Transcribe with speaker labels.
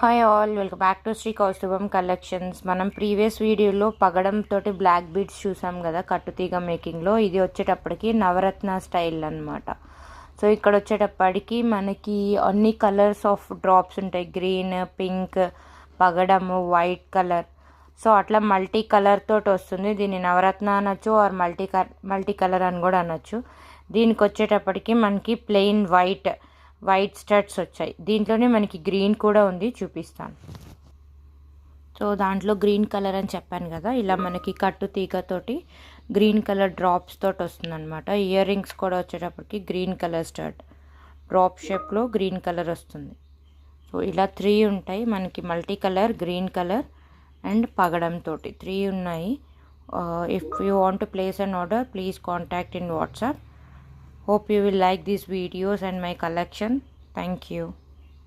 Speaker 1: Hi all, welcome back to Shri Kaustubham collections. మనం previous వీడియోలో పగడం తోటి బ్లాక్ బీడ్స్ చూసాం కదా కట్టుతీగ మేకింగ్లో. ఇది వచ్చేటప్పటికి నవరత్న స్టైల్ అనమాట. సో ఇక్కడ వచ్చేటప్పటికి మనకి అన్ని కలర్స్ ఆఫ్ డ్రాప్స్ ఉంటాయి. గ్రీన్, పింక్, పగడము, వైట్ కలర్. సో అట్లా మల్టీ కలర్ తోటి వస్తుంది. దీన్ని నవరత్న అనొచ్చు ఆర్ మల్టీ కలర్ అని కూడా అనొచ్చు. దీనికి వచ్చేటప్పటికి మనకి ప్లెయిన్ వైట్ స్టడ్స్ వచ్చాయి. దీంట్లోనే మనకి గ్రీన్ కూడా ఉంది, చూపిస్తాను. సో దాంట్లో గ్రీన్ కలర్ అని చెప్పాను కదా, ఇలా మనకి కట్టు తీగతోటి గ్రీన్ కలర్ డ్రాప్స్ తోటి వస్తుంది అనమాట. ఇయర్ రింగ్స్ కూడా వచ్చేటప్పటికి గ్రీన్ కలర్ స్టడ్ డ్రాప్ షేప్లో గ్రీన్ కలర్ వస్తుంది. సో ఇలా 3 ఉంటాయి మనకి, multi colour, green colour and పగడం తోటి 3 ఉన్నాయి. If you want to place an order, please contact in WhatsApp. Hope you will like these videos and my collection. Thank you.